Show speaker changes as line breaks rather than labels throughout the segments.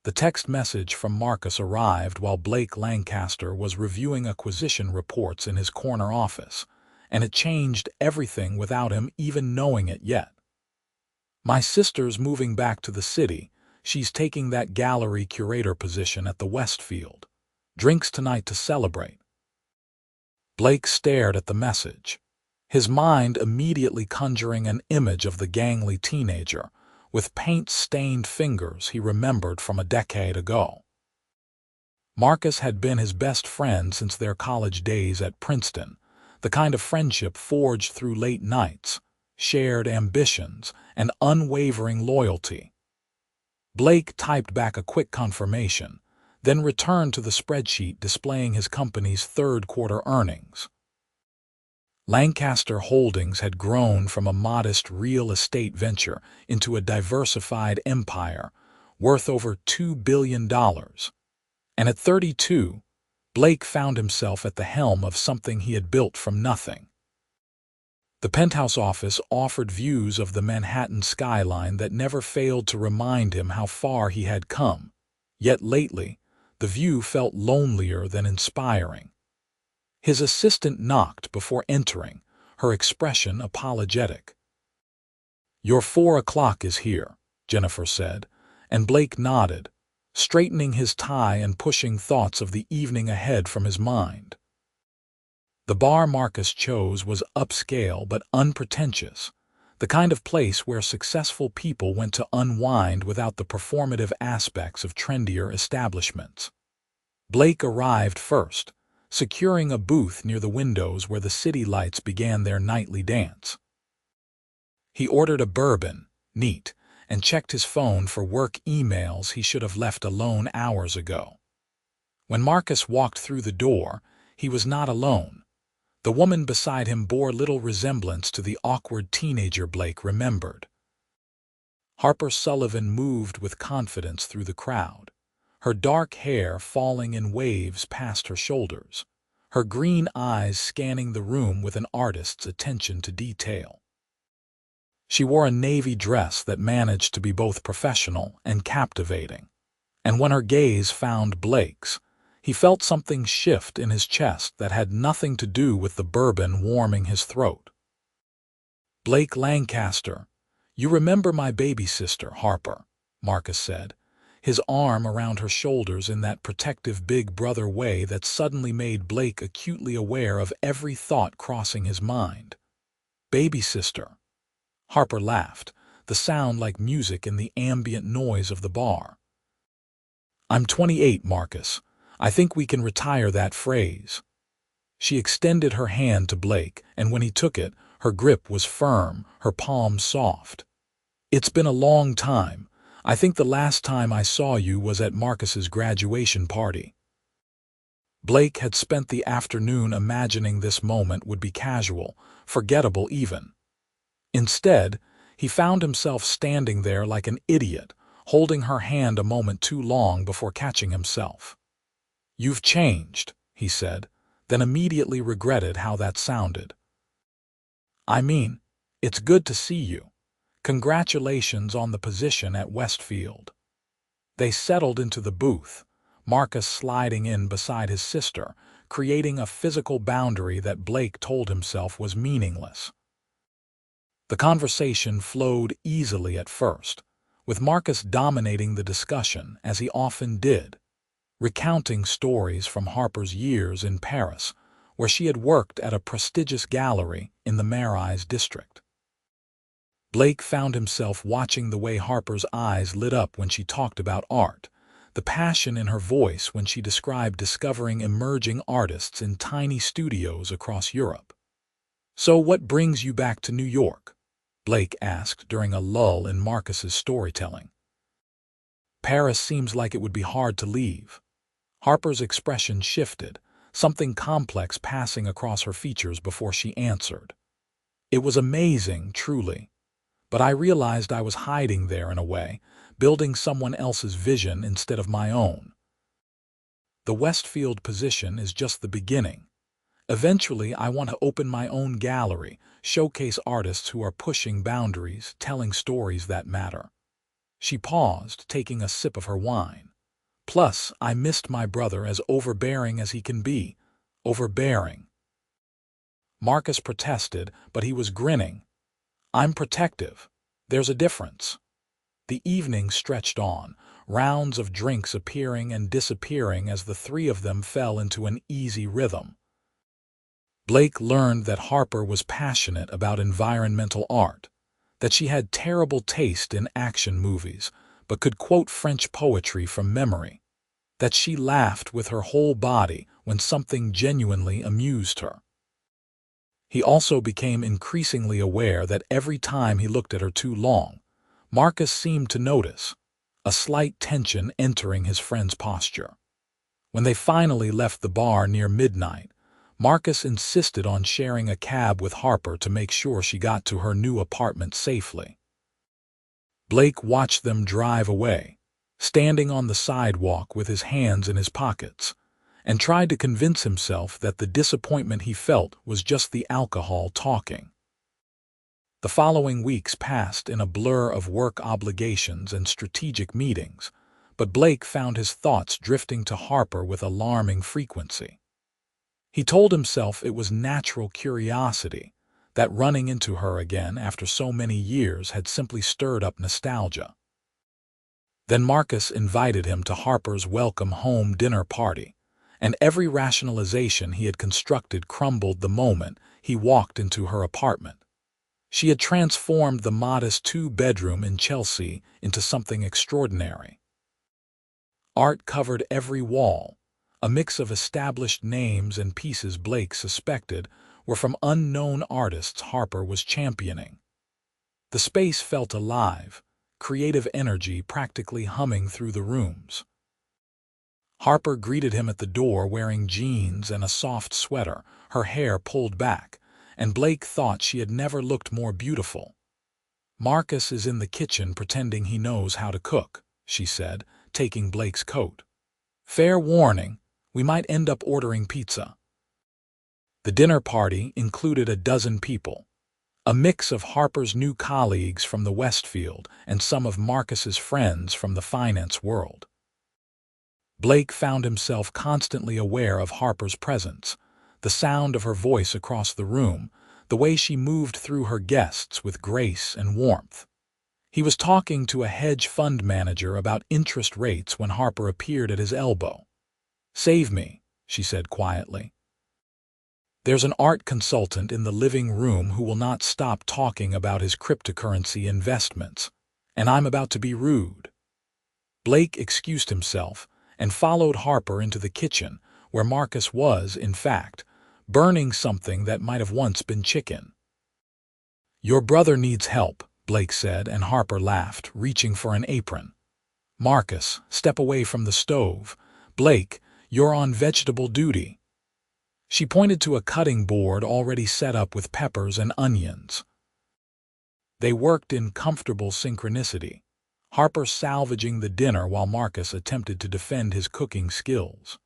The text message from Marcus arrived while Blake Lancaster was reviewing acquisition reports in his corner office, and it changed everything without him even knowing it yet. "My sister's moving back to the city. She's taking that gallery curator position at the Westfield. Drinks tonight to celebrate." Blake stared at the message, his mind immediately conjuring an image of the gangly teenager with paint-stained fingers he remembered from a decade ago. Marcus had been his best friend since their college days at Princeton, the kind of friendship forged through late nights, shared ambitions, and unwavering loyalty. Blake typed back a quick confirmation, then returned to the spreadsheet displaying his company's third-quarter earnings. Lancaster Holdings had grown from a modest real estate venture into a diversified empire worth over $2 billion. And at 32, Blake found himself at the helm of something he had built from nothing. The penthouse office offered views of the Manhattan skyline that never failed to remind him how far he had come, yet lately, the view felt lonelier than inspiring. His assistant knocked before entering, her expression apologetic. "Your 4 o'clock is here," Jennifer said, and Blake nodded, straightening his tie and pushing thoughts of the evening ahead from his mind. The bar Marcus chose was upscale but unpretentious, the kind of place where successful people went to unwind without the performative aspects of trendier establishments. Blake arrived first, securing a booth near the windows where the city lights began their nightly dance. He ordered a bourbon, neat, and checked his phone for work emails he should have left alone hours ago. When Marcus walked through the door, he was not alone. The woman beside him bore little resemblance to the awkward teenager Blake remembered. Harper Sullivan moved with confidence through the crowd, her dark hair falling in waves past her shoulders, her green eyes scanning the room with an artist's attention to detail. She wore a navy dress that managed to be both professional and captivating, and when her gaze found Blake's, he felt something shift in his chest that had nothing to do with the bourbon warming his throat. "Blake Lancaster, you remember my baby sister, Harper," Marcus said, his arm around her shoulders in that protective big brother way that suddenly made Blake acutely aware of every thought crossing his mind. "Baby sister." Harper laughed, the sound like music in the ambient noise of the bar. "I'm 28, Marcus. I think we can retire that phrase." She extended her hand to Blake, and when he took it, her grip was firm, her palm soft. "It's been a long time. I think the last time I saw you was at Marcus's graduation party." Blake had spent the afternoon imagining this moment would be casual, forgettable even. Instead, he found himself standing there like an idiot, holding her hand a moment too long before catching himself. "You've changed," he said, then immediately regretted how that sounded. "I mean, it's good to see you. Congratulations on the position at Westfield." They settled into the booth, Marcus sliding in beside his sister, creating a physical boundary that Blake told himself was meaningless. The conversation flowed easily at first, with Marcus dominating the discussion as he often did, recounting stories from Harper's years in Paris, where she had worked at a prestigious gallery in the Marais district. Blake found himself watching the way Harper's eyes lit up when she talked about art, the passion in her voice when she described discovering emerging artists in tiny studios across Europe. "So what brings you back to New York?" Blake asked during a lull in Marcus's storytelling. "Paris seems like it would be hard to leave." Harper's expression shifted, something complex passing across her features before she answered. "It was amazing, truly. But I realized I was hiding there in a way, building someone else's vision instead of my own. The Westfield position is just the beginning. Eventually, I want to open my own gallery, showcase artists who are pushing boundaries, telling stories that matter." She paused, taking a sip of her wine, Plus, I missed my brother, as overbearing as he can be. Overbearing. Marcus protested, but he was grinning. I'm protective. There's a difference. The evening stretched on, rounds of drinks appearing and disappearing as the three of them fell into an easy rhythm. Blake learned that Harper was passionate about environmental art, that she had terrible taste in action movies, but could quote French poetry from memory, that she laughed with her whole body when something genuinely amused her. He also became increasingly aware that every time he looked at her too long, Marcus seemed to notice a slight tension entering his friend's posture. When they finally left the bar near midnight, Marcus insisted on sharing a cab with Harper to make sure she got to her new apartment safely. Blake watched them drive away, standing on the sidewalk with his hands in his pockets, and tried to convince himself that the disappointment he felt was just the alcohol talking. The following weeks passed in a blur of work obligations and strategic meetings, but Blake found his thoughts drifting to Harper with alarming frequency. He told himself it was natural curiosity, that running into her again after so many years had simply stirred up nostalgia. Then Marcus invited him to Harper's welcome home dinner party, and every rationalization he had constructed crumbled the moment he walked into her apartment. She had transformed the modest two-bedroom in Chelsea into something extraordinary. Art covered every wall, a mix of established names and pieces Blake suspected were from unknown artists Harper was championing. The space felt alive, creative energy practically humming through the rooms. Harper greeted him at the door wearing jeans and a soft sweater, her hair pulled back, and Blake thought she had never looked more beautiful. Marcus is in the kitchen pretending he knows how to cook, she said, taking Blake's coat. Fair warning, we might end up ordering pizza. The dinner party included a dozen people, a mix of Harper's new colleagues from the Westfield and some of Marcus's friends from the finance world. Blake found himself constantly aware of Harper's presence, the sound of her voice across the room, the way she moved through her guests with grace and warmth. He was talking to a hedge fund manager about interest rates when Harper appeared at his elbow. Save me, she said quietly. There's an art consultant in the living room who will not stop talking about his cryptocurrency investments, and I'm about to be rude. Blake excused himself and followed Harper into the kitchen, where Marcus was, in fact, burning something that might have once been chicken. Your brother needs help, Blake said, and Harper laughed, reaching for an apron. Marcus, step away from the stove. Blake, you're on vegetable duty. She pointed to a cutting board already set up with peppers and onions. They worked in comfortable synchronicity, Harper salvaging the dinner while Marcus attempted to defend his cooking skills.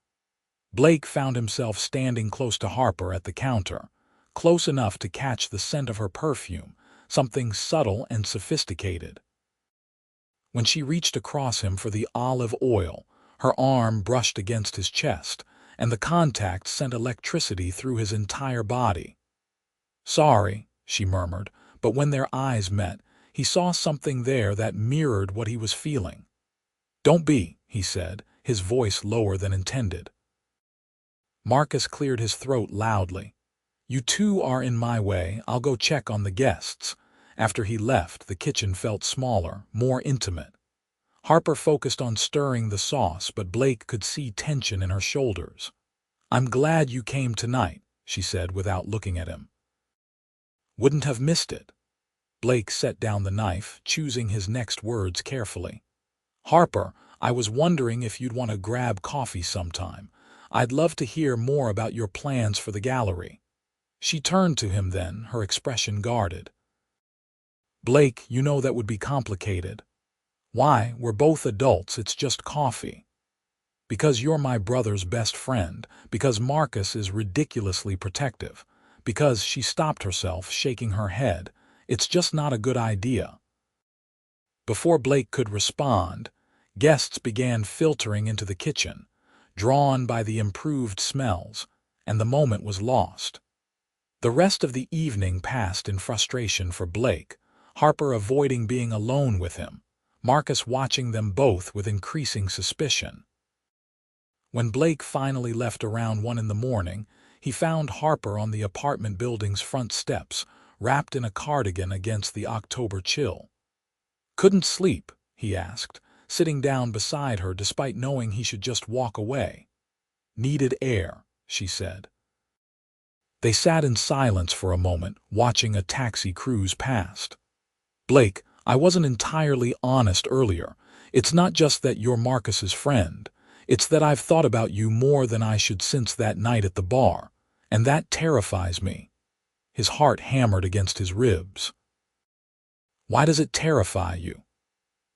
Blake found himself standing close to Harper at the counter, close enough to catch the scent of her perfume, something subtle and sophisticated. When she reached across him for the olive oil, her arm brushed against his chest, and the contact sent electricity through his entire body. Sorry, she murmured, but when their eyes met, he saw something there that mirrored what he was feeling. Don't be, he said, his voice lower than intended. Marcus cleared his throat loudly. You two are in my way, I'll go check on the guests. After he left, the kitchen felt smaller, more intimate. Harper focused on stirring the sauce, but Blake could see tension in her shoulders. I'm glad you came tonight, she said without looking at him. Wouldn't have missed it. Blake set down the knife, choosing his next words carefully. Harper, I was wondering if you'd want to grab coffee sometime. I'd love to hear more about your plans for the gallery. She turned to him then, her expression guarded. Blake, you know that would be complicated. Why, we're both adults, it's just coffee. Because you're my brother's best friend, because Marcus is ridiculously protective, because she stopped herself, shaking her head. It's just not a good idea. Before Blake could respond, Guests began filtering into the kitchen, drawn by the improved smells, and the moment was lost. The rest of the evening passed in frustration for Blake, Harper avoiding being alone with him, Marcus watching them both with increasing suspicion. When Blake finally left around 1 in the morning, he found Harper on the apartment building's front steps, wrapped in a cardigan against the October chill. "Couldn't sleep?" he asked, sitting down beside her despite knowing he should just walk away. "Needed air," she said. They sat in silence for a moment, watching a taxi cruise past. "Blake, I wasn't entirely honest earlier. It's not just that you're Marcus's friend. It's that I've thought about you more than I should since that night at the bar, and that terrifies me." His heart hammered against his ribs. "Why does it terrify you?"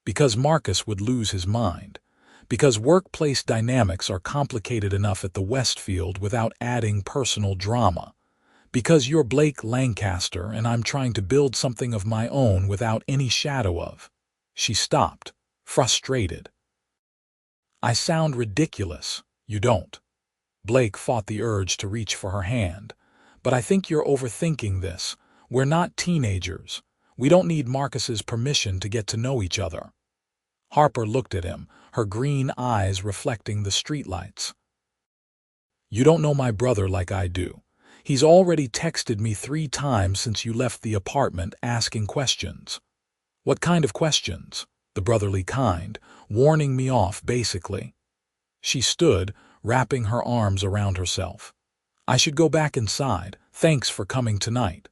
"Because Marcus would lose his mind. Because workplace dynamics are complicated enough at the Westfield without adding personal drama. Because you're Blake Lancaster and I'm trying to build something of my own without any shadow of." She stopped, frustrated. "I sound ridiculous, you don't." Blake fought the urge to reach for her hand. "But I think you're overthinking this. We're not teenagers. We don't need Marcus's permission to get to know each other." Harper looked at him, her green eyes reflecting the streetlights. "You don't know my brother like I do. He's already texted me 3 times since you left the apartment asking questions." "What kind of questions?" "The brotherly kind, warning me off, basically." She stood, wrapping her arms around herself. "I should go back inside. Thanks for coming tonight."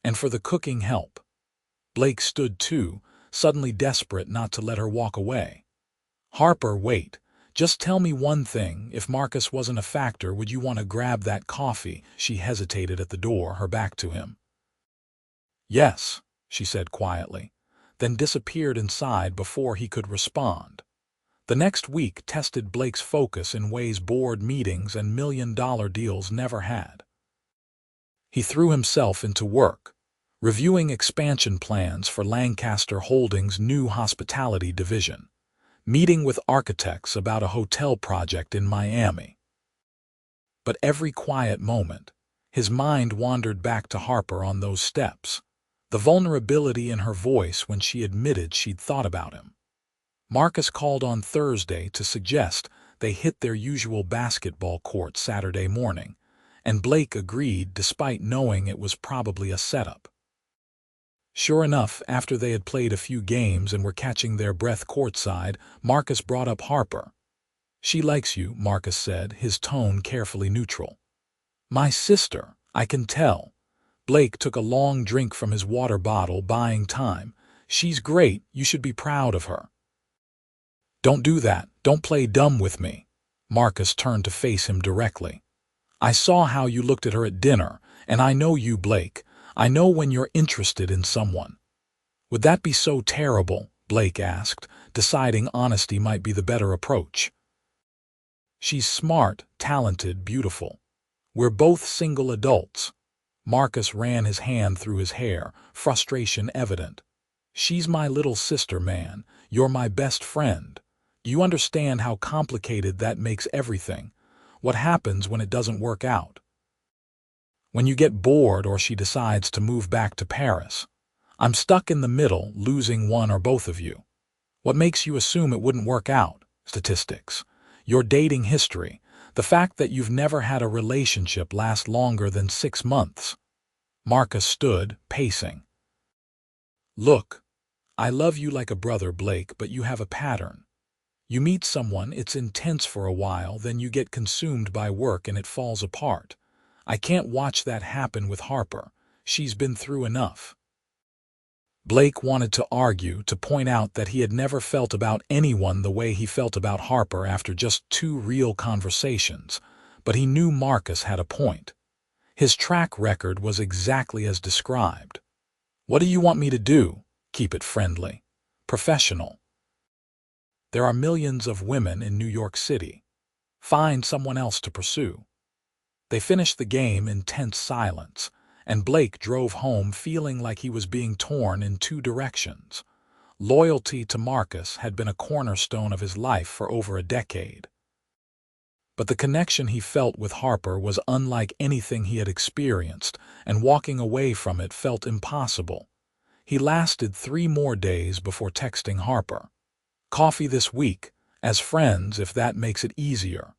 "And for the cooking help." Blake stood too, suddenly desperate not to let her walk away. "Harper, wait. Just tell me one thing. If Marcus wasn't a factor, would you want to grab that coffee?" She hesitated at the door, her back to him. "Yes," she said quietly, then disappeared inside before he could respond. The next week tested Blake's focus in ways board meetings and million-dollar deals never had. He threw himself into work, reviewing expansion plans for Lancaster Holdings' new hospitality division, meeting with architects about a hotel project in Miami. But every quiet moment, his mind wandered back to Harper on those steps, the vulnerability in her voice when she admitted she'd thought about him. Marcus called on Thursday to suggest they hit their usual basketball court Saturday morning, and Blake agreed despite knowing it was probably a setup. Sure enough, after they had played a few games and were catching their breath courtside, Marcus brought up Harper. "She likes you," Marcus said, his tone carefully neutral. "My sister, I can tell." Blake took a long drink from his water bottle, buying time. "She's great, you should be proud of her." "Don't do that, don't play dumb with me." Marcus turned to face him directly. "I saw how you looked at her at dinner, and I know you, Blake. I know when you're interested in someone." "Would that be so terrible?" Blake asked, deciding honesty might be the better approach. "She's smart, talented, beautiful. We're both single adults." Marcus ran his hand through his hair, frustration evident. "She's my little sister, man. You're my best friend. Do you understand how complicated that makes everything? What happens when it doesn't work out? When you get bored or she decides to move back to Paris? I'm stuck in the middle, losing one or both of you. What makes you assume it wouldn't work out? Statistics. Your dating history. The fact that you've never had a relationship last longer than 6 months." Marcus stood, pacing. "Look, I love you like a brother, Blake, but you have a pattern. You meet someone, it's intense for a while, then you get consumed by work and it falls apart. I can't watch that happen with Harper. She's been through enough." Blake wanted to argue, to point out that he had never felt about anyone the way he felt about Harper after just 2 real conversations, but he knew Marcus had a point. His track record was exactly as described. "What do you want me to do?" "Keep it friendly. Professional. There are millions of women in New York City. Find someone else to pursue." They finished the game in tense silence, and Blake drove home feeling like he was being torn in 2 directions. Loyalty to Marcus had been a cornerstone of his life for over a decade. But the connection he felt with Harper was unlike anything he had experienced, and walking away from it felt impossible. He lasted 3 more days before texting Harper. "Coffee this week, as friends if that makes it easier."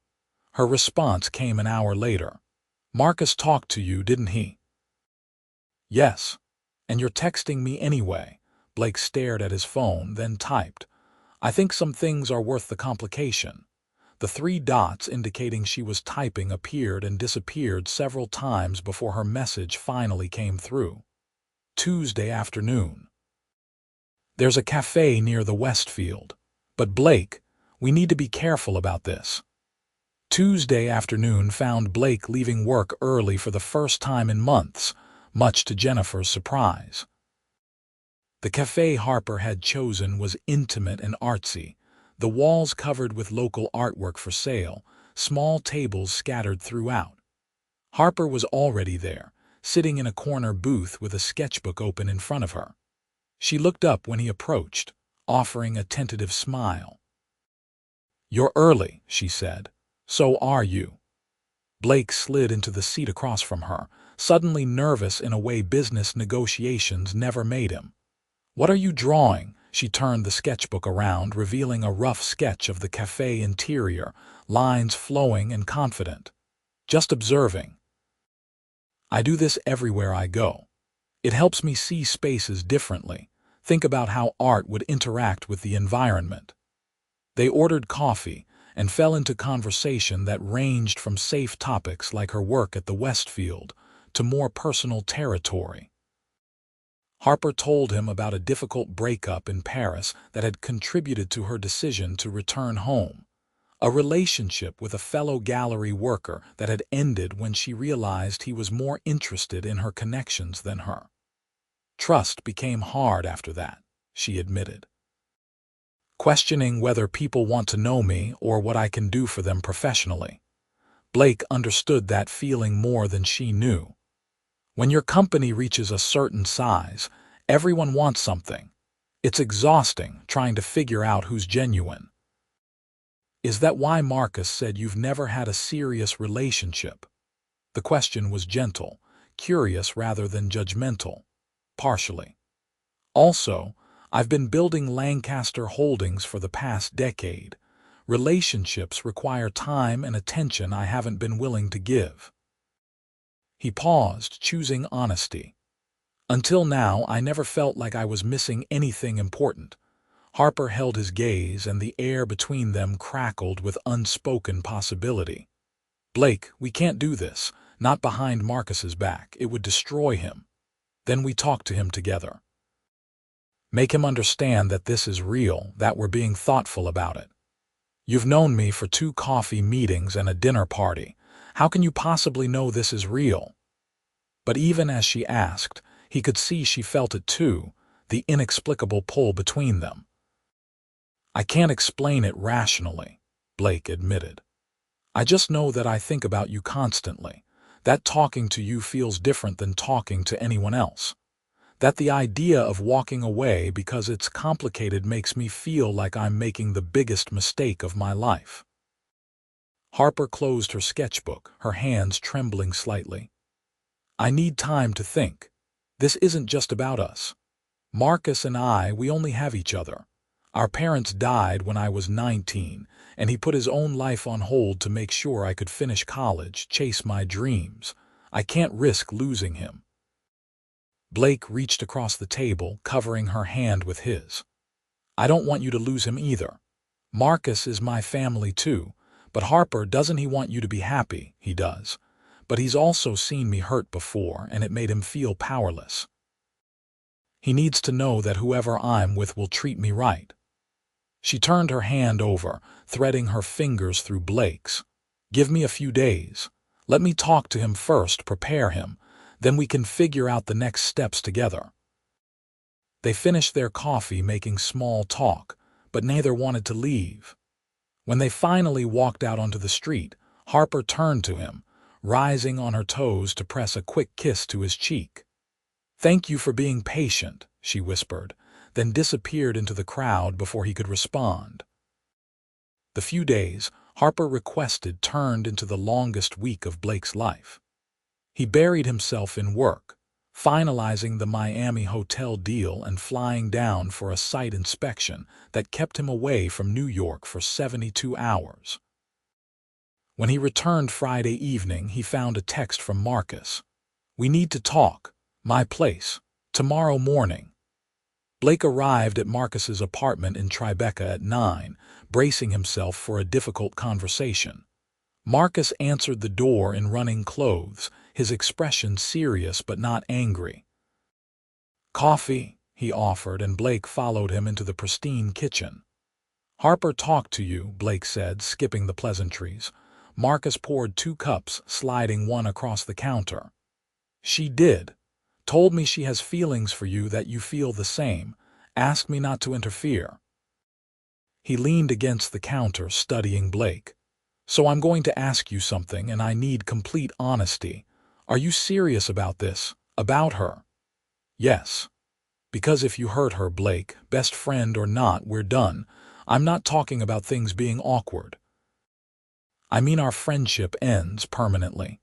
Her response came an hour later. "Marcus talked to you, didn't he?" "Yes. And you're texting me anyway." Blake stared at his phone, then typed, "I think some things are worth the complication." The 3 dots indicating she was typing appeared and disappeared several times before her message finally came through. Tuesday afternoon. "There's a cafe near the Westfield. But Blake, we need to be careful about this." Tuesday afternoon found Blake leaving work early for the first time in months, much to Jennifer's surprise. The cafe Harper had chosen was intimate and artsy, the walls covered with local artwork for sale, small tables scattered throughout. Harper was already there, sitting in a corner booth with a sketchbook open in front of her. She looked up when he approached, offering a tentative smile. "You're early," she said. "So are you." Blake slid into the seat across from her, suddenly nervous in a way business negotiations never made him. "What are you drawing?" She turned the sketchbook around, revealing a rough sketch of the cafe interior, lines flowing and confident. "Just observing. I do this everywhere I go. It helps me see spaces differently, think about how art would interact with the environment." They ordered coffee and fell into conversation that ranged from safe topics like her work at the Westfield to more personal territory. Harper told him about a difficult breakup in Paris that had contributed to her decision to return home, a relationship with a fellow gallery worker that had ended when she realized he was more interested in her connections than her. "Trust became hard after that," she admitted. "Questioning whether people want to know me or what I can do for them professionally." Blake understood that feeling more than she knew. When your company reaches a certain size, everyone wants something. It's exhausting trying to figure out who's genuine. "Is that why Marcus said you've never had a serious relationship?" The question was gentle, curious rather than judgmental. "Partially. Also, I've been building Lancaster holdings for the past decade. Relationships require time and attention I haven't been willing to give." He paused, choosing honesty. "Until now, I never felt like I was missing anything important." Harper held his gaze, and the air between them crackled with unspoken possibility. "Blake, we can't do this. Not behind Marcus's back. It would destroy him. Then we talk to him together. Make him understand that this is real, that we're being thoughtful about it. You've known me for 2 coffee meetings and a dinner party. How can you possibly know this is real?" But even as she asked, he could see she felt it too, the inexplicable pull between them. "I can't explain it rationally," Blake admitted. "I just know that I think about you constantly, that talking to you feels different than talking to anyone else, that the idea of walking away because it's complicated makes me feel like I'm making the biggest mistake of my life." Harper closed her sketchbook, her hands trembling slightly. "I need time to think. This isn't just about us. Marcus and we only have each other. Our parents died when I was 19, and he put his own life on hold to make sure I could finish college, chase my dreams. I can't risk losing him." Blake reached across the table, covering her hand with his. "I don't want you to lose him either. Marcus is my family too. But Harper, doesn't he want you to be happy? He does. But he's also seen me hurt before, and it made him feel powerless. He needs to know that whoever I'm with will treat me right." She turned her hand over, threading her fingers through Blake's. "Give me a few days. Let me talk to him first, prepare him. Then we can figure out the next steps together." They finished their coffee making small talk, but neither wanted to leave. When they finally walked out onto the street, Harper turned to him, rising on her toes to press a quick kiss to his cheek. "Thank you for being patient," she whispered, then disappeared into the crowd before he could respond. The few days Harper requested turned into the longest week of Blake's life. He buried himself in work, finalizing the Miami hotel deal and flying down for a site inspection that kept him away from New York for 72 hours. When he returned Friday evening, he found a text from Marcus. "We need to talk. My place. Tomorrow morning." Blake arrived at Marcus's apartment in Tribeca at 9, bracing himself for a difficult conversation. Marcus answered the door in running clothes, his expression serious but not angry. "Coffee," he offered, and Blake followed him into the pristine kitchen. "Harper talked to you," Blake said, skipping the pleasantries. Marcus poured 2 cups, sliding one across the counter. "She did. Told me she has feelings for you, that you feel the same. Asked me not to interfere." He leaned against the counter, studying Blake. "So I'm going to ask you something, and I need complete honesty. Are you serious about this? About her?" "Yes. Because if you hurt her, Blake, best friend or not, we're done. I'm not talking about things being awkward. I mean our friendship ends permanently."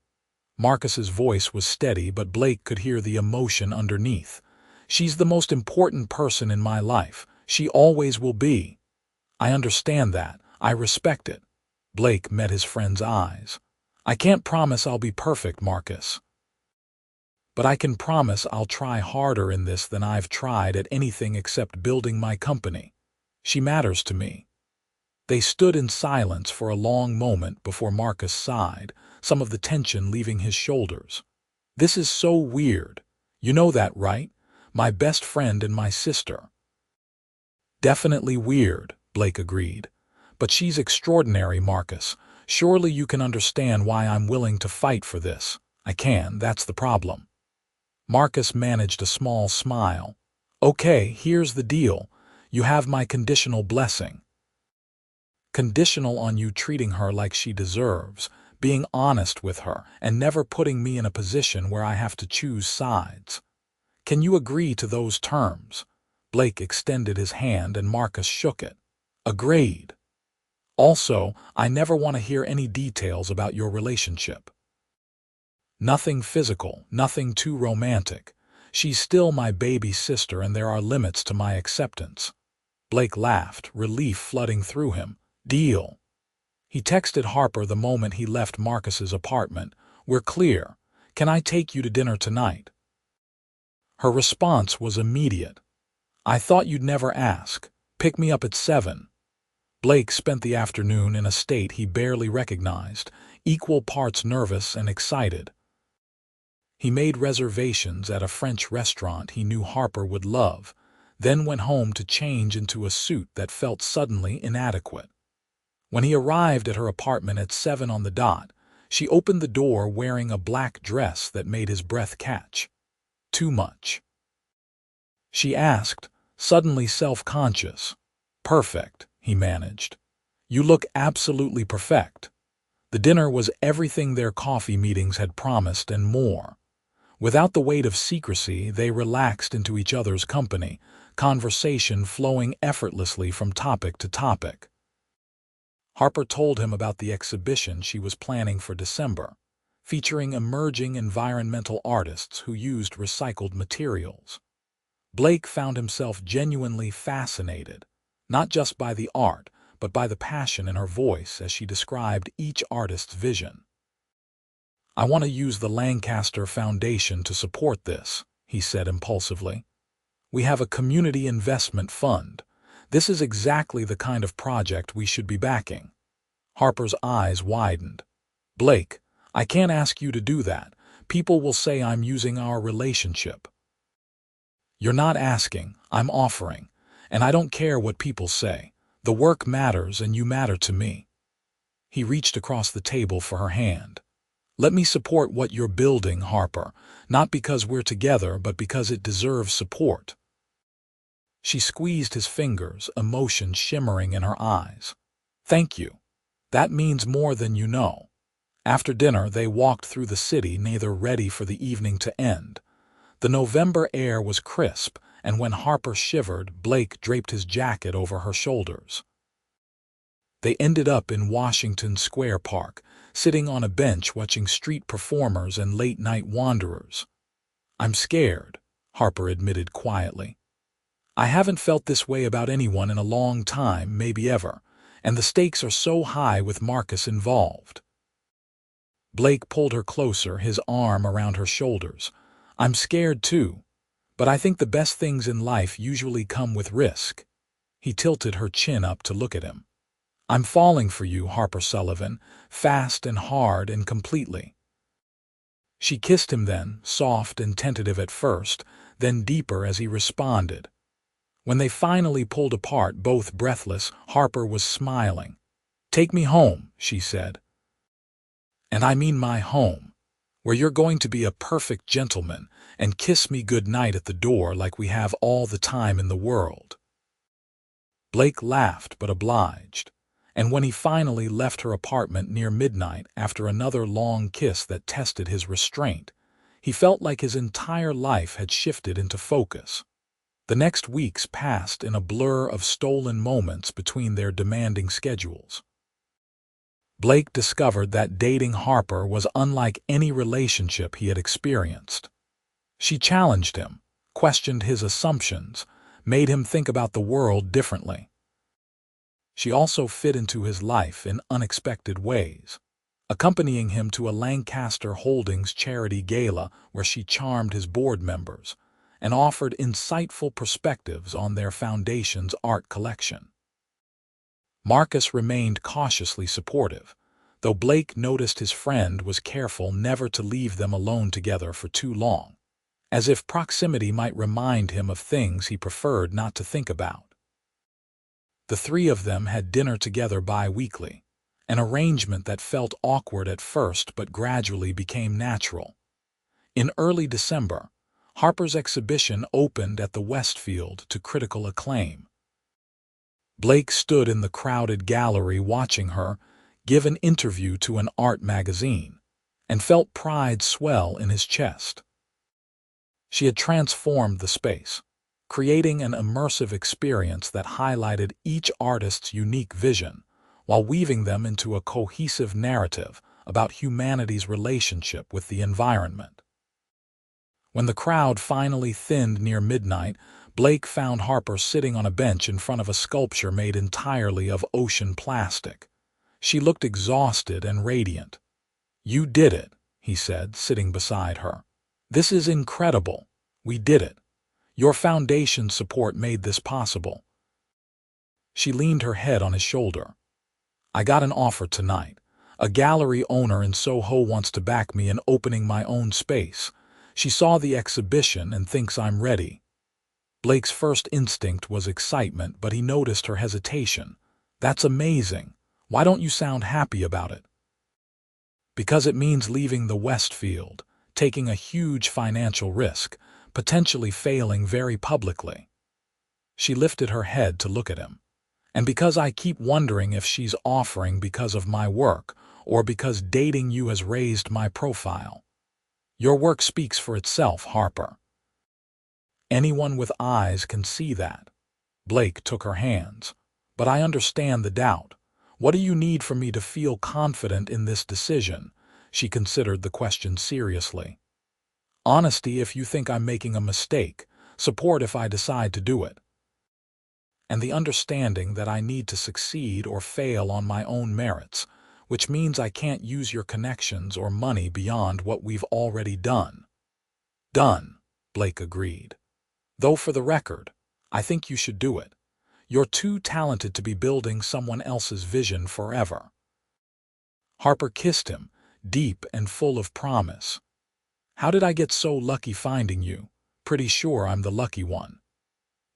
Marcus's voice was steady, but Blake could hear the emotion underneath. "She's the most important person in my life. She always will be. I understand that. I respect it." Blake met his friend's eyes. "I can't promise I'll be perfect, Marcus. But I can promise I'll try harder in this than I've tried at anything except building my company. She matters to me." They stood in silence for a long moment before Marcus sighed, some of the tension leaving his shoulders. "This is so weird. You know that, right? My best friend and my sister." "Definitely weird," Blake agreed. "But she's extraordinary, Marcus. Surely you can understand why I'm willing to fight for this." "I can, that's the problem." Marcus managed a small smile. "Okay, here's the deal. You have my conditional blessing. Conditional on you treating her like she deserves, being honest with her, and never putting me in a position where I have to choose sides. Can you agree to those terms?" Blake extended his hand and Marcus shook it. "Agreed. Also, I never want to hear any details about your relationship. Nothing physical, nothing too romantic. She's still my baby sister and there are limits to my acceptance." Blake laughed, relief flooding through him. "Deal." He texted Harper the moment he left Marcus's apartment. "We're clear. Can I take you to dinner tonight?" Her response was immediate. "I thought you'd never ask. Pick me up at 7. Blake spent the afternoon in a state he barely recognized, equal parts nervous and excited. He made reservations at a French restaurant he knew Harper would love, then went home to change into a suit that felt suddenly inadequate. When he arrived at her apartment at 7 on the dot, she opened the door wearing a black dress that made his breath catch. "Too much?" she asked, suddenly self-conscious. "Perfect," he managed. "You look absolutely perfect." The dinner was everything their coffee meetings had promised and more. Without the weight of secrecy, they relaxed into each other's company, conversation flowing effortlessly from topic to topic. Harper told him about the exhibition she was planning for December, featuring emerging environmental artists who used recycled materials. Blake found himself genuinely fascinated, not just by the art, but by the passion in her voice as she described each artist's vision. "I want to use the Lancaster Foundation to support this," he said impulsively. "We have a community investment fund. This is exactly the kind of project we should be backing." Harper's eyes widened. "Blake, I can't ask you to do that. People will say I'm using our relationship." "You're not asking, I'm offering. And I don't care what people say. The work matters and you matter to me." He reached across the table for her hand. "Let me support what you're building, Harper, not because we're together, but because it deserves support." She squeezed his fingers, emotion shimmering in her eyes. "Thank you. That means more than you know." After dinner, they walked through the city, neither ready for the evening to end. The November air was crisp, and when Harper shivered, Blake draped his jacket over her shoulders. They ended up in Washington Square Park, sitting on a bench watching street performers and late-night wanderers. "I'm scared," Harper admitted quietly. "I haven't felt this way about anyone in a long time, maybe ever, and the stakes are so high with Marcus involved." Blake pulled her closer, his arm around her shoulders. "I'm scared too, but I think the best things in life usually come with risk." He tilted her chin up to look at him. "I'm falling for you, Harper Sullivan, fast and hard and completely." She kissed him then, soft and tentative at first, then deeper as he responded. When they finally pulled apart, both breathless, Harper was smiling. "Take me home," she said. "And I mean my home, where you're going to be a perfect gentleman and kiss me good night at the door like we have all the time in the world." Blake laughed but obliged, and when he finally left her apartment near midnight after another long kiss that tested his restraint, he felt like his entire life had shifted into focus. The next weeks passed in a blur of stolen moments between their demanding schedules. Blake discovered that dating Harper was unlike any relationship he had experienced. She challenged him, questioned his assumptions, made him think about the world differently. She also fit into his life in unexpected ways, accompanying him to a Lancaster Holdings charity gala where she charmed his board members and offered insightful perspectives on their foundation's art collection. Marcus remained cautiously supportive, though Blake noticed his friend was careful never to leave them alone together for too long, as if proximity might remind him of things he preferred not to think about. The three of them had dinner together bi-weekly, an arrangement that felt awkward at first but gradually became natural. In early December, Harper's exhibition opened at the Westfield to critical acclaim. Blake stood in the crowded gallery watching her give an interview to an art magazine, and felt pride swell in his chest. She had transformed the space, creating an immersive experience that highlighted each artist's unique vision, while weaving them into a cohesive narrative about humanity's relationship with the environment. When the crowd finally thinned near midnight, Blake found Harper sitting on a bench in front of a sculpture made entirely of ocean plastic. She looked exhausted and radiant. "You did it," he said, sitting beside her. "This is incredible. We did it. Your foundation's support made this possible." She leaned her head on his shoulder. "I got an offer tonight. A gallery owner in Soho wants to back me in opening my own space. She saw the exhibition and thinks I'm ready." Blake's first instinct was excitement, but he noticed her hesitation. "That's amazing. Why don't you sound happy about it?" "Because it means leaving the Westfield, taking a huge financial risk, potentially failing very publicly." She lifted her head to look at him. "And because I keep wondering if she's offering because of my work or because dating you has raised my profile." "Your work speaks for itself, Harper." "Anyone with eyes can see that." Blake took her hands. "But I understand the doubt. What do you need from me to feel confident in this decision?" She considered the question seriously. "Honesty if you think I'm making a mistake, support if I decide to do it. And the understanding that I need to succeed or fail on my own merits, which means I can't use your connections or money beyond what we've already done." "Done," Blake agreed. "Though for the record, I think you should do it. You're too talented to be building someone else's vision forever." Harper kissed him, deep and full of promise. "How did I get so lucky finding you? Pretty sure I'm the lucky one."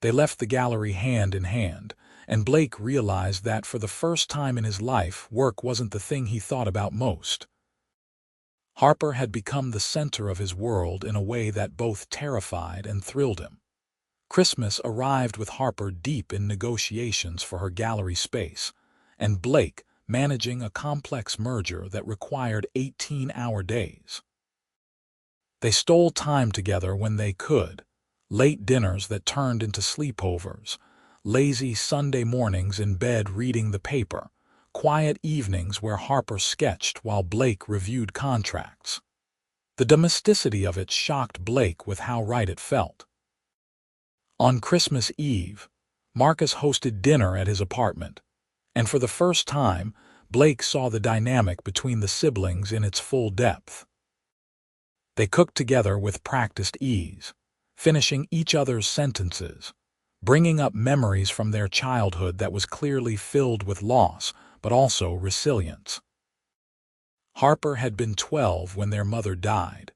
They left the gallery hand in hand, and Blake realized that for the first time in his life, work wasn't the thing he thought about most. Harper had become the center of his world in a way that both terrified and thrilled him. Christmas arrived with Harper deep in negotiations for her gallery space, and Blake managing a complex merger that required 18-hour days. They stole time together when they could, late dinners that turned into sleepovers, lazy Sunday mornings in bed reading the paper, quiet evenings where Harper sketched while Blake reviewed contracts. The domesticity of it shocked Blake with how right it felt. On Christmas Eve, Marcus hosted dinner at his apartment, and for the first time, Blake saw the dynamic between the siblings in its full depth. They cooked together with practiced ease, finishing each other's sentences, bringing up memories from their childhood that was clearly filled with loss, but also resilience. Harper had been 12 when their mother died,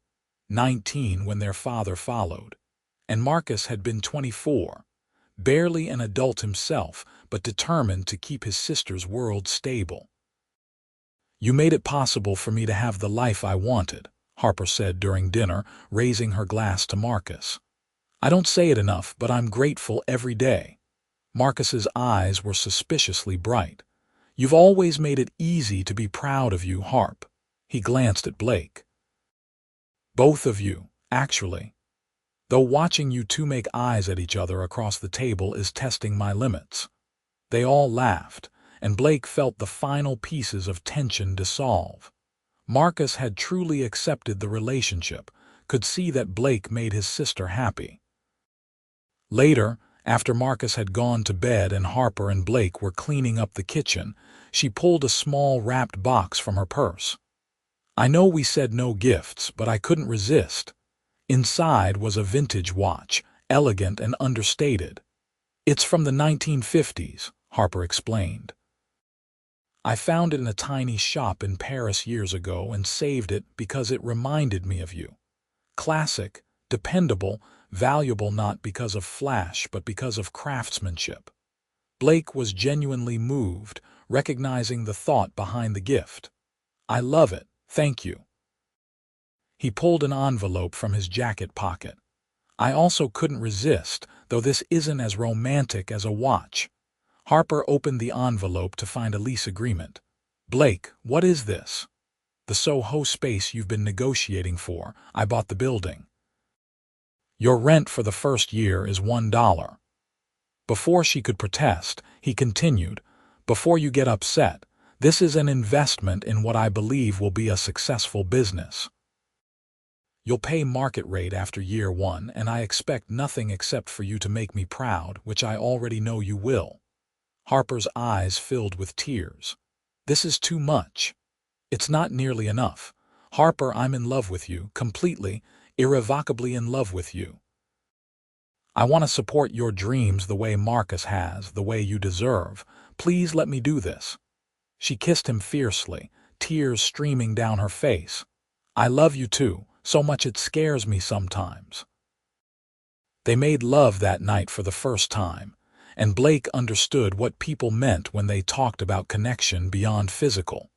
19 when their father followed, and Marcus had been 24, barely an adult himself, but determined to keep his sister's world stable. "You made it possible for me to have the life I wanted," Harper said during dinner, raising her glass to Marcus. "I don't say it enough, but I'm grateful every day." Marcus's eyes were suspiciously bright. "You've always made it easy to be proud of you, Harp." He glanced at Blake. "Both of you, actually. Though watching you two make eyes at each other across the table is testing my limits." They all laughed, and Blake felt the final pieces of tension dissolve. Marcus had truly accepted the relationship, could see that Blake made his sister happy. Later, after Marcus had gone to bed and Harper and Blake were cleaning up the kitchen, she pulled a small wrapped box from her purse. "I know we said no gifts, but I couldn't resist." Inside was a vintage watch, elegant and understated. "It's from the 1950s, Harper explained. "I found it in a tiny shop in Paris years ago and saved it because it reminded me of you. Classic, dependable, valuable not because of flash but because of craftsmanship." Blake was genuinely moved, recognizing the thought behind the gift. "I love it, thank you." He pulled an envelope from his jacket pocket. "I also couldn't resist, though this isn't as romantic as a watch." Harper opened the envelope to find a lease agreement. "Blake, what is this?" "The Soho space you've been negotiating for. I bought the building. Your rent for the first year is $1. Before she could protest, he continued, "Before you get upset, this is an investment in what I believe will be a successful business. You'll pay market rate after year one, and I expect nothing except for you to make me proud, which I already know you will." Harper's eyes filled with tears. "This is too much. It's not nearly enough. Harper, I'm in love with you, completely, irrevocably in love with you. I want to support your dreams the way Marcus has, the way you deserve. Please let me do this." She kissed him fiercely, tears streaming down her face. "I love you too, so much it scares me sometimes." They made love that night for the first time, and Blake understood what people meant when they talked about connection beyond physical.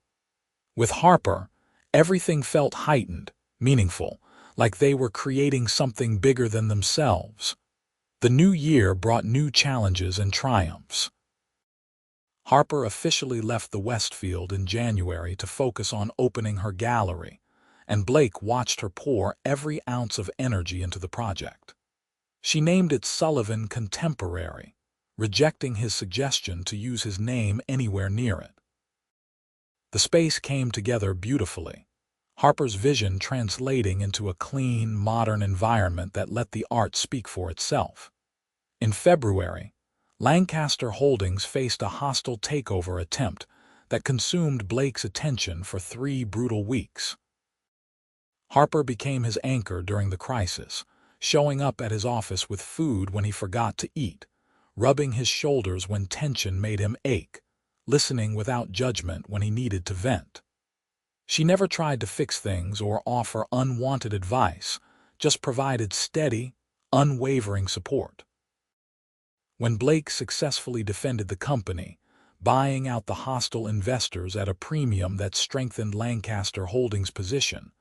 With Harper, everything felt heightened, meaningful, like they were creating something bigger than themselves. The new year brought new challenges and triumphs. Harper officially left the Westfield in January to focus on opening her gallery, and Blake watched her pour every ounce of energy into the project. She named it Sullivan Contemporary, rejecting his suggestion to use his name anywhere near it. The space came together beautifully, Harper's vision translating into a clean, modern environment that let the art speak for itself. In February, Lancaster Holdings faced a hostile takeover attempt that consumed Blake's attention for 3 brutal weeks. Harper became his anchor during the crisis, showing up at his office with food when he forgot to eat, rubbing his shoulders when tension made him ache, listening without judgment when he needed to vent. She never tried to fix things or offer unwanted advice, just provided steady, unwavering support. When Blake successfully defended the company, buying out the hostile investors at a premium that strengthened Lancaster Holdings' position,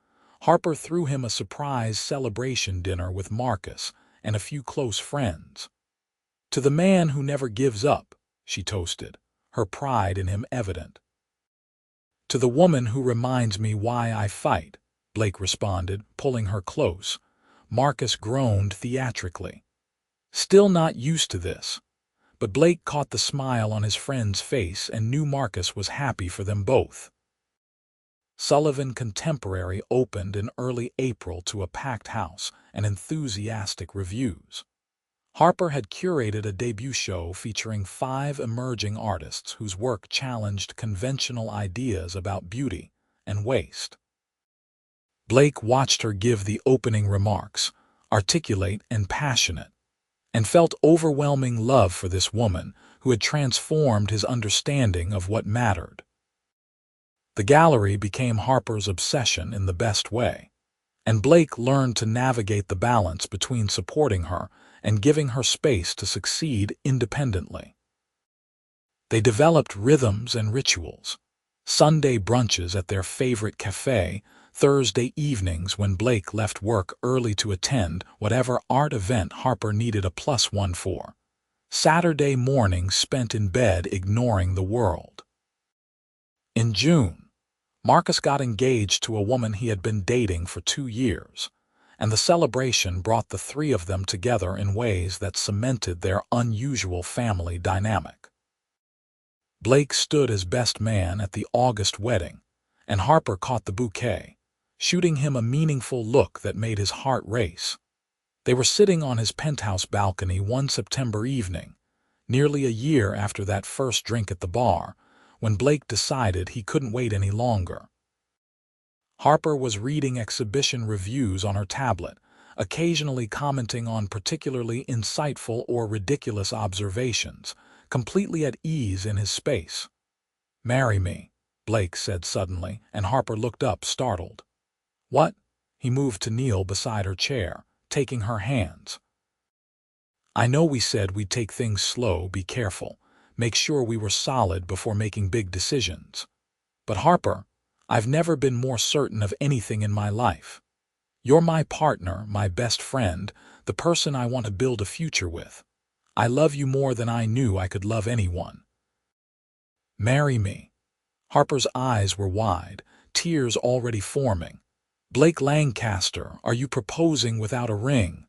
Harper threw him a surprise celebration dinner with Marcus and a few close friends. "To the man who never gives up," she toasted, her pride in him evident. "To the woman who reminds me why I fight," Blake responded, pulling her close. Marcus groaned theatrically. Still not used to this, but Blake caught the smile on his friend's face and knew Marcus was happy for them both. Sullivan Contemporary opened in early April to a packed house and enthusiastic reviews. Harper had curated a debut show featuring 5 emerging artists whose work challenged conventional ideas about beauty and waste. Blake watched her give the opening remarks, articulate and passionate, and felt overwhelming love for this woman who had transformed his understanding of what mattered. The gallery became Harper's obsession in the best way, and Blake learned to navigate the balance between supporting her and giving her space to succeed independently. They developed rhythms and rituals: Sunday brunches at their favorite cafe, Thursday evenings when Blake left work early to attend whatever art event Harper needed a +1 for, Saturday mornings spent in bed ignoring the world. In June, Marcus got engaged to a woman he had been dating for 2 years, and the celebration brought the 3 of them together in ways that cemented their unusual family dynamic. Blake stood as best man at the August wedding, and Harper caught the bouquet, shooting him a meaningful look that made his heart race. They were sitting on his penthouse balcony one September evening, nearly a year after that first drink at the bar, when Blake decided he couldn't wait any longer. Harper was reading exhibition reviews on her tablet, occasionally commenting on particularly insightful or ridiculous observations, completely at ease in his space. "Marry me," Blake said suddenly, and Harper looked up, startled. "What?" He moved to kneel beside her chair, taking her hands. "I know we said we'd take things slow, be careful, make sure we were solid before making big decisions. But Harper, I've never been more certain of anything in my life. You're my partner, my best friend, the person I want to build a future with. I love you more than I knew I could love anyone. Marry me." Harper's eyes were wide, tears already forming. "Blake Lancaster, are you proposing without a ring?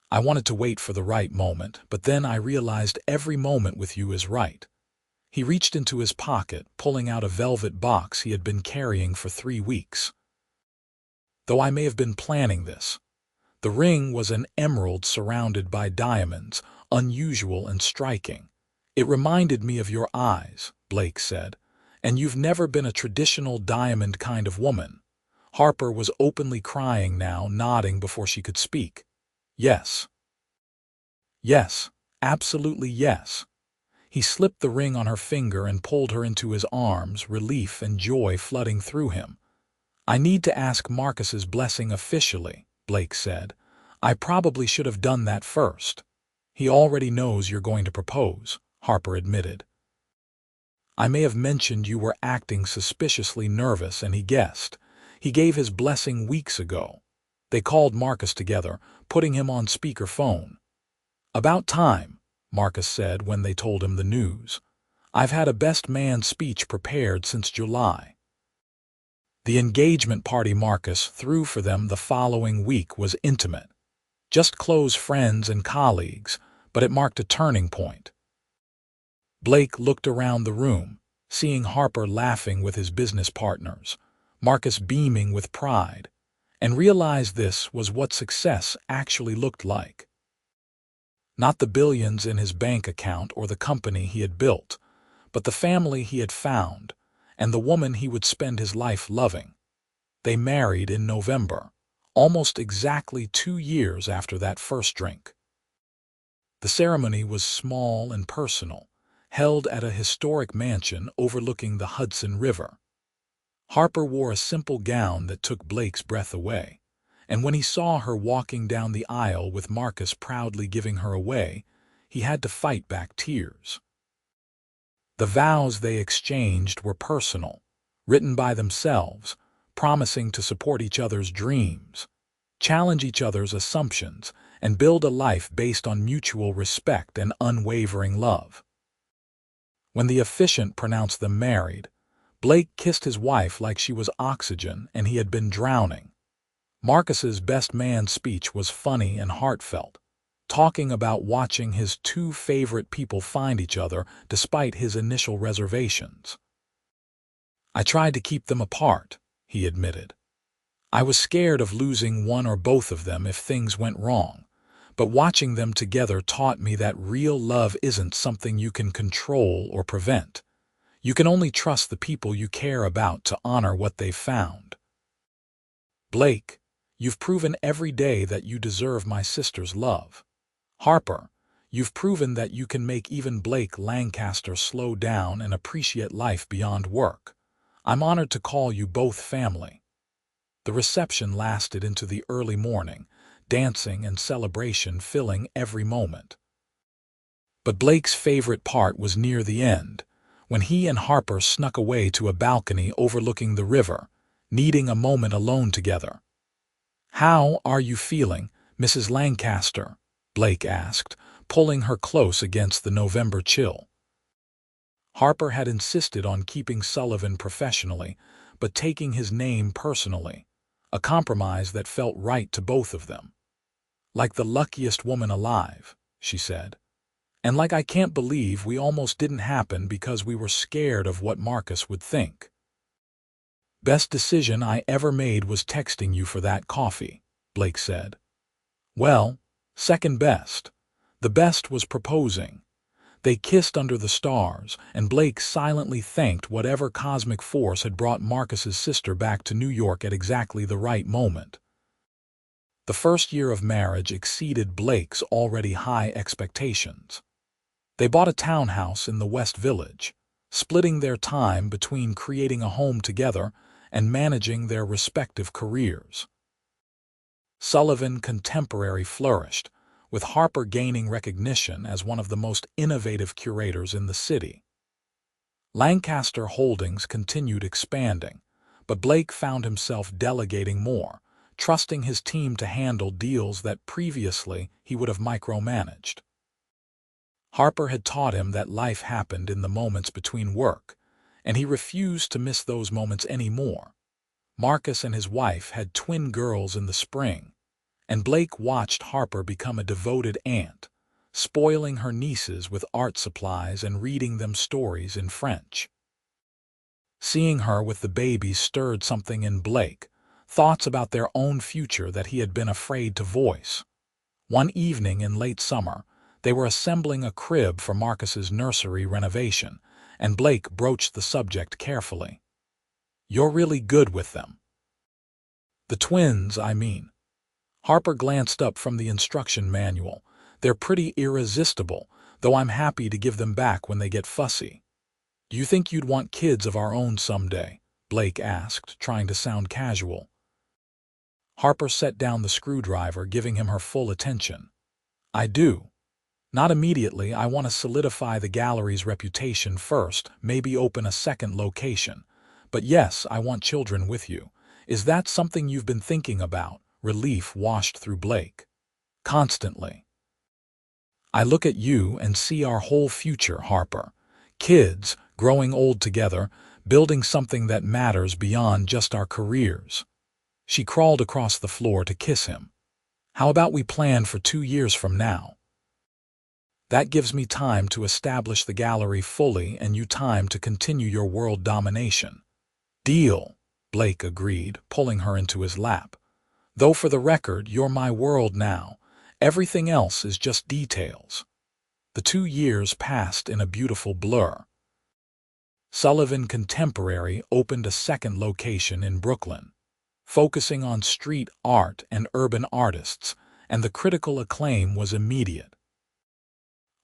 I wanted to wait for the right moment, but then I realized every moment with you is right." He reached into his pocket, pulling out a velvet box he had been carrying for 3 weeks. "Though I may have been planning this." The ring was an emerald surrounded by diamonds, unusual and striking. "It reminded me of your eyes," Blake said, "and you've never been a traditional diamond kind of woman." Harper was openly crying now, nodding before she could speak. "Yes. Yes, absolutely yes." He slipped the ring on her finger and pulled her into his arms, relief and joy flooding through him. "I need to ask Marcus's blessing officially," Blake said. "I probably should have done that first." "He already knows you're going to propose," Harper admitted. "I may have mentioned you were acting suspiciously nervous and he guessed. He gave his blessing weeks ago." They called Marcus together, putting him on speakerphone. "About time," Marcus said when they told him the news. "I've had a best man speech prepared since July." The engagement party Marcus threw for them the following week was intimate. Just close friends and colleagues, but it marked a turning point. Blake looked around the room, seeing Harper laughing with his business partners, Marcus beaming with pride, and realized this was what success actually looked like. Not the billions in his bank account or the company he had built, but the family he had found, and the woman he would spend his life loving. They married in November, almost exactly 2 years after that first drink. The ceremony was small and personal, held at a historic mansion overlooking the Hudson River. Harper wore a simple gown that took Blake's breath away, and when he saw her walking down the aisle with Marcus proudly giving her away, he had to fight back tears. The vows they exchanged were personal, written by themselves, promising to support each other's dreams, challenge each other's assumptions, and build a life based on mutual respect and unwavering love. When the officiant pronounced them married, Blake kissed his wife like she was oxygen and he had been drowning. Marcus's best man speech was funny and heartfelt, talking about watching his two favorite people find each other despite his initial reservations. "I tried to keep them apart," he admitted. "I was scared of losing one or both of them if things went wrong, but watching them together taught me that real love isn't something you can control or prevent. You can only trust the people you care about to honor what they've found." "Blake, you've proven every day that you deserve my sister's love. Harper, you've proven that you can make even Blake Lancaster slow down and appreciate life beyond work. I'm honored to call you both family." The reception lasted into the early morning, dancing and celebration filling every moment. But Blake's favorite part was near the end, when he and Harper snuck away to a balcony overlooking the river, needing a moment alone together. "How are you feeling, Mrs. Lancaster?" Blake asked, pulling her close against the November chill. Harper had insisted on keeping Sullivan professionally, but taking his name personally, a compromise that felt right to both of them. "Like the luckiest woman alive," she said. "And like I can't believe we almost didn't happen because we were scared of what Marcus would think." "Best decision I ever made was texting you for that coffee," Blake said. "Well, second best. The best was proposing." They kissed under the stars, and Blake silently thanked whatever cosmic force had brought Marcus's sister back to New York at exactly the right moment. The first year of marriage exceeded Blake's already high expectations. They bought a townhouse in the West Village, splitting their time between creating a home together and managing their respective careers. Sullivan Contemporary flourished, with Harper gaining recognition as one of the most innovative curators in the city. Lancaster Holdings continued expanding, but Blake found himself delegating more, trusting his team to handle deals that previously he would have micromanaged. Harper had taught him that life happened in the moments between work, and he refused to miss those moments anymore. Marcus and his wife had twin girls in the spring, and Blake watched Harper become a devoted aunt, spoiling her nieces with art supplies and reading them stories in French. Seeing her with the babies stirred something in Blake, thoughts about their own future that he had been afraid to voice. One evening in late summer, they were assembling a crib for Marcus's nursery renovation, and Blake broached the subject carefully. "You're really good with them." "The twins, I mean." Harper glanced up from the instruction manual. "They're pretty irresistible, though I'm happy to give them back when they get fussy." "Do you think you'd want kids of our own someday?" Blake asked, trying to sound casual. Harper set down the screwdriver, giving him her full attention. "I do. Not immediately. I want to solidify the gallery's reputation first, maybe open a second location. But yes, I want children with you. Is that something you've been thinking about?" Relief washed through Blake. "Constantly. I look at you and see our whole future, Harper. Kids, growing old together, building something that matters beyond just our careers." She crawled across the floor to kiss him. "How about we plan for 2 years from now? That gives me time to establish the gallery fully and you time to continue your world domination." "Deal," Blake agreed, pulling her into his lap. "Though for the record, you're my world now. Everything else is just details." The 2 years passed in a beautiful blur. Sullivan Contemporary opened a second location in Brooklyn, focusing on street art and urban artists, and the critical acclaim was immediate.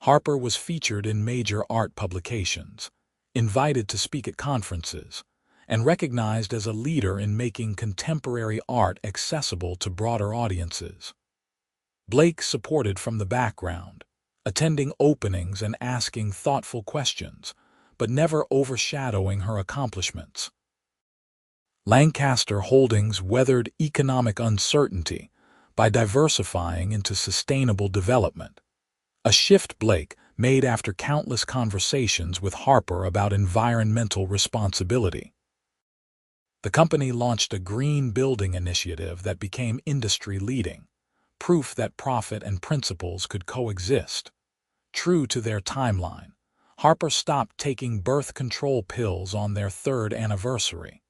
Harper was featured in major art publications, invited to speak at conferences, and recognized as a leader in making contemporary art accessible to broader audiences. Blake supported from the background, attending openings and asking thoughtful questions, but never overshadowing her accomplishments. Lancaster Holdings weathered economic uncertainty by diversifying into sustainable development, a shift Blake made after countless conversations with Harper about environmental responsibility. The company launched a green building initiative that became industry-leading, proof that profit and principles could coexist. True to their timeline, Harper stopped taking birth control pills on their 3rd anniversary.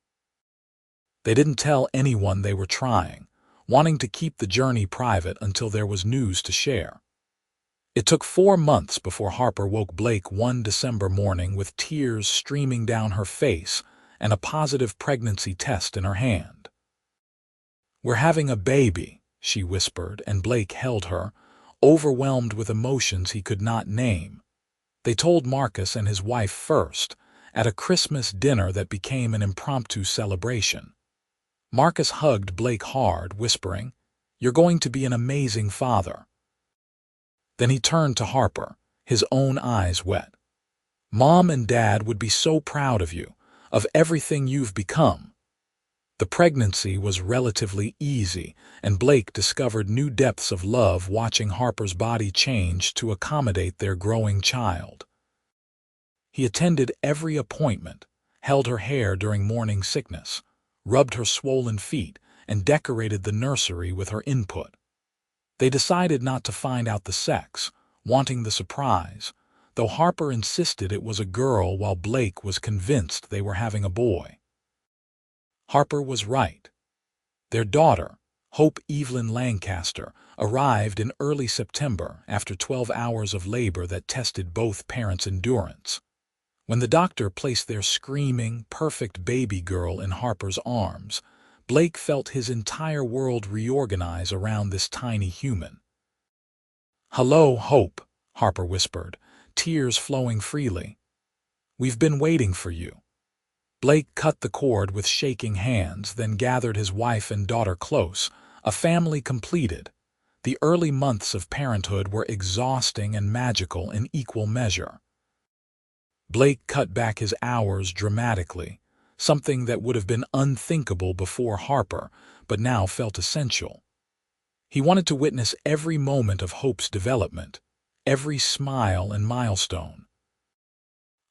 They didn't tell anyone they were trying, wanting to keep the journey private until there was news to share. It took 4 months before Harper woke Blake one December morning with tears streaming down her face and a positive pregnancy test in her hand. "We're having a baby," she whispered, and Blake held her, overwhelmed with emotions he could not name. They told Marcus and his wife first, at a Christmas dinner that became an impromptu celebration. Marcus hugged Blake hard, whispering, "You're going to be an amazing father." Then he turned to Harper, his own eyes wet. "Mom and Dad would be so proud of you, of everything you've become." The pregnancy was relatively easy, and Blake discovered new depths of love watching Harper's body change to accommodate their growing child. He attended every appointment, held her hair during morning sickness, rubbed her swollen feet, and decorated the nursery with her input. They decided not to find out the sex, wanting the surprise, though Harper insisted it was a girl while Blake was convinced they were having a boy. Harper was right. Their daughter, Hope Evelyn Lancaster, arrived in early September after 12 hours of labor that tested both parents' endurance. When the doctor placed their screaming, perfect baby girl in Harper's arms, Blake felt his entire world reorganize around this tiny human. "Hello, Hope," Harper whispered, tears flowing freely. "We've been waiting for you." Blake cut the cord with shaking hands, then gathered his wife and daughter close, a family completed. The early months of parenthood were exhausting and magical in equal measure. Blake cut back his hours dramatically, something that would have been unthinkable before Harper, but now felt essential. He wanted to witness every moment of Hope's development, every smile and milestone.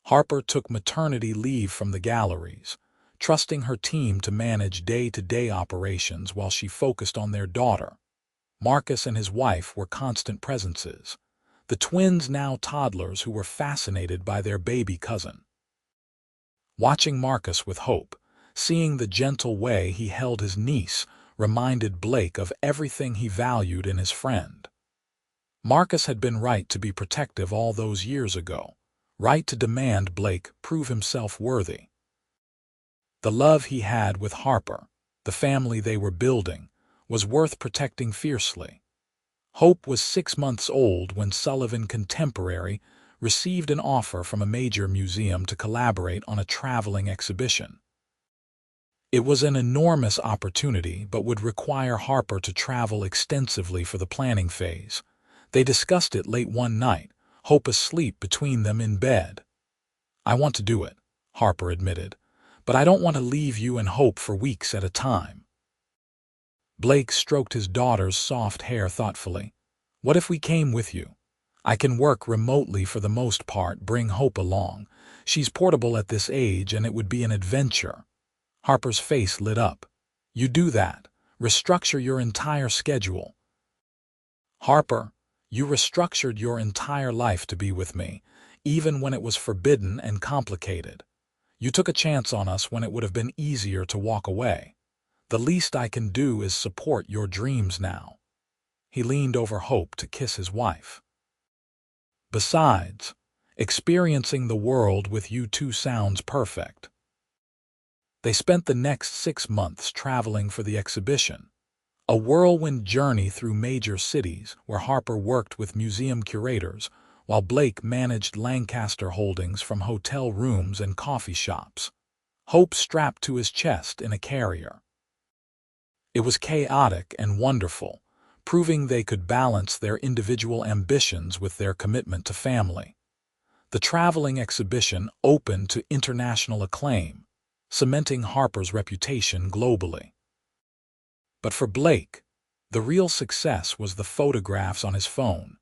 Harper took maternity leave from the galleries, trusting her team to manage day-to-day operations while she focused on their daughter. Marcus and his wife were constant presences, the twins now toddlers who were fascinated by their baby cousin. Watching Marcus with Hope, seeing the gentle way he held his niece, reminded Blake of everything he valued in his friend. Marcus had been right to be protective all those years ago, right to demand Blake prove himself worthy. The love he had with Harper, the family they were building, was worth protecting fiercely. Hope was 6 months old when Sullivan Contemporary received an offer from a major museum to collaborate on a traveling exhibition. It was an enormous opportunity but would require Harper to travel extensively for the planning phase. They discussed it late one night, Hope asleep between them in bed. "I want to do it," Harper admitted, "but I don't want to leave you and Hope for weeks at a time." Blake stroked his daughter's soft hair thoughtfully. "What if we came with you? I can work remotely for the most part, bring Hope along. She's portable at this age and it would be an adventure." Harper's face lit up. "You do that. Restructure your entire schedule." "Harper, you restructured your entire life to be with me, even when it was forbidden and complicated. You took a chance on us when it would have been easier to walk away. The least I can do is support your dreams now." He leaned over Hope to kiss his wife. "Besides, experiencing the world with you two sounds perfect." They spent the next 6 months traveling for the exhibition, a whirlwind journey through major cities where Harper worked with museum curators while Blake managed Lancaster holdings from hotel rooms and coffee shops. Hope strapped to his chest in a carrier. It was chaotic and wonderful, proving they could balance their individual ambitions with their commitment to family. The traveling exhibition opened to international acclaim, cementing Harper's reputation globally. But for Blake, the real success was the photographs on his phone,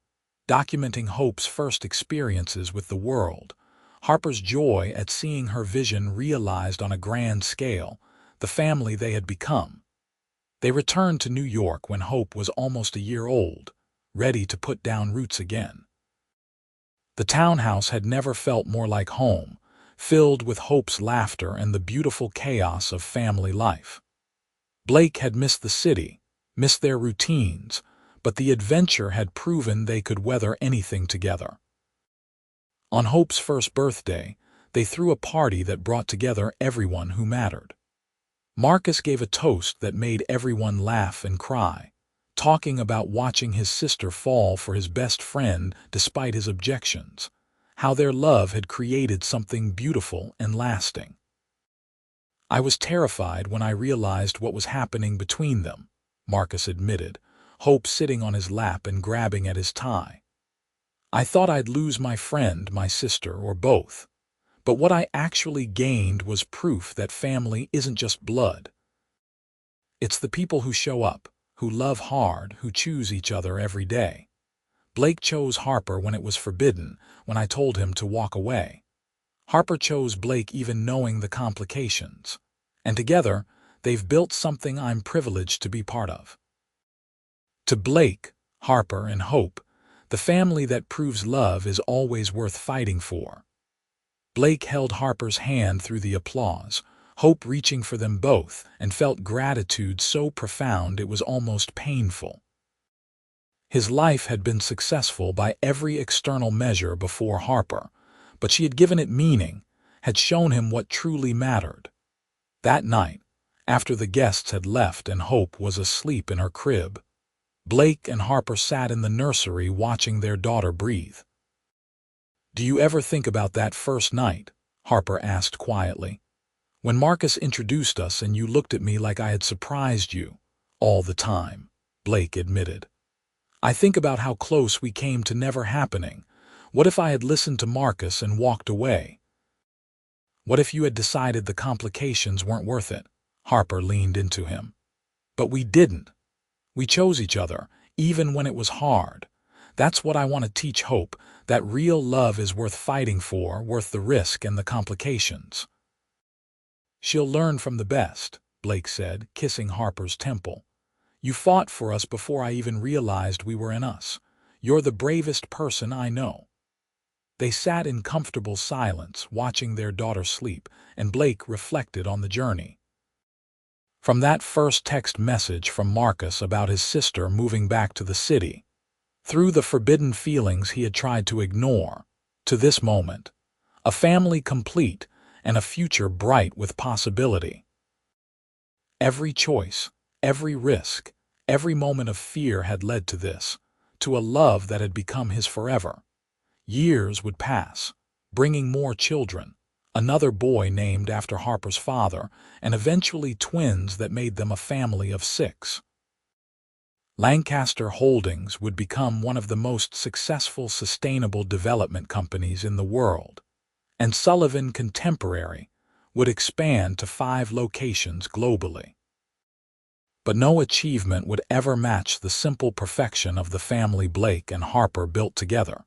documenting Hope's first experiences with the world, Harper's joy at seeing her vision realized on a grand scale, the family they had become. They returned to New York when Hope was almost a year old, ready to put down roots again. The townhouse had never felt more like home, filled with Hope's laughter and the beautiful chaos of family life. Blake had missed the city, missed their routines, but the adventure had proven they could weather anything together. On Hope's first birthday, they threw a party that brought together everyone who mattered. Marcus gave a toast that made everyone laugh and cry, talking about watching his sister fall for his best friend despite his objections, how their love had created something beautiful and lasting. "I was terrified when I realized what was happening between them," Marcus admitted, Hope sitting on his lap and grabbing at his tie. "I thought I'd lose my friend, my sister, or both. But what I actually gained was proof that family isn't just blood. It's the people who show up, who love hard, who choose each other every day. Blake chose Harper when it was forbidden, when I told him to walk away. Harper chose Blake even knowing the complications. And together, they've built something I'm privileged to be part of." To Blake, Harper, and Hope, the family that proves love is always worth fighting for. Blake held Harper's hand through the applause, Hope reaching for them both, and felt gratitude so profound it was almost painful. His life had been successful by every external measure before Harper, but she had given it meaning, had shown him what truly mattered. That night, after the guests had left and Hope was asleep in her crib, Blake and Harper sat in the nursery watching their daughter breathe. "Do you ever think about that first night?" Harper asked quietly. "When Marcus introduced us and you looked at me like I had surprised you." "All the time," Blake admitted. "I think about how close we came to never happening. What if I had listened to Marcus and walked away? What if you had decided the complications weren't worth it?" Harper leaned into him. "But we didn't. We chose each other, even when it was hard. That's what I want to teach Hope, that real love is worth fighting for, worth the risk and the complications." "She'll learn from the best," Blake said, kissing Harper's temple. "You fought for us before I even realized we were in us. You're the bravest person I know." They sat in comfortable silence, watching their daughter sleep, and Blake reflected on the journey. From that first text message from Marcus about his sister moving back to the city, through the forbidden feelings he had tried to ignore, to this moment, a family complete and a future bright with possibility. Every choice, every risk, every moment of fear had led to this, to a love that had become his forever. Years would pass, bringing more children, another boy named after Harper's father, and eventually twins that made them a family of 6. Lancaster Holdings would become one of the most successful sustainable development companies in the world, and Sullivan Contemporary would expand to 5 locations globally. But no achievement would ever match the simple perfection of the family Blake and Harper built together,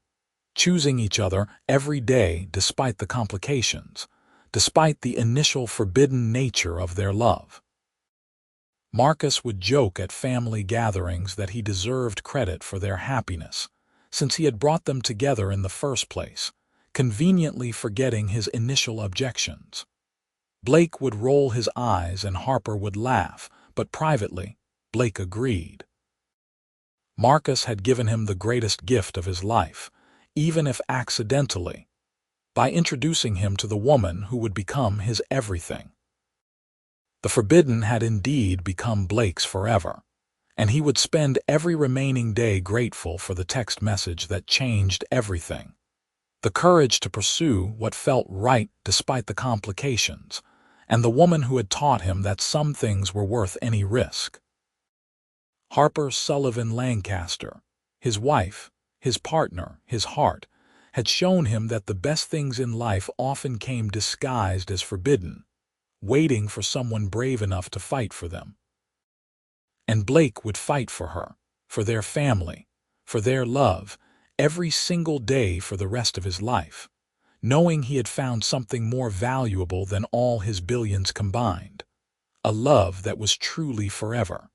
choosing each other every day despite the complications, despite the initial forbidden nature of their love. Marcus would joke at family gatherings that he deserved credit for their happiness, since he had brought them together in the first place, conveniently forgetting his initial objections. Blake would roll his eyes and Harper would laugh, but privately, Blake agreed. Marcus had given him the greatest gift of his life, even if accidentally, by introducing him to the woman who would become his everything. The forbidden had indeed become Blake's forever, and he would spend every remaining day grateful for the text message that changed everything. The courage to pursue what felt right despite the complications, and the woman who had taught him that some things were worth any risk. Harper Sullivan Lancaster, his wife, his partner, his heart, had shown him that the best things in life often came disguised as forbidden, waiting for someone brave enough to fight for them. And Blake would fight for her, for their family, for their love, every single day for the rest of his life, knowing he had found something more valuable than all his billions combined, a love that was truly forever.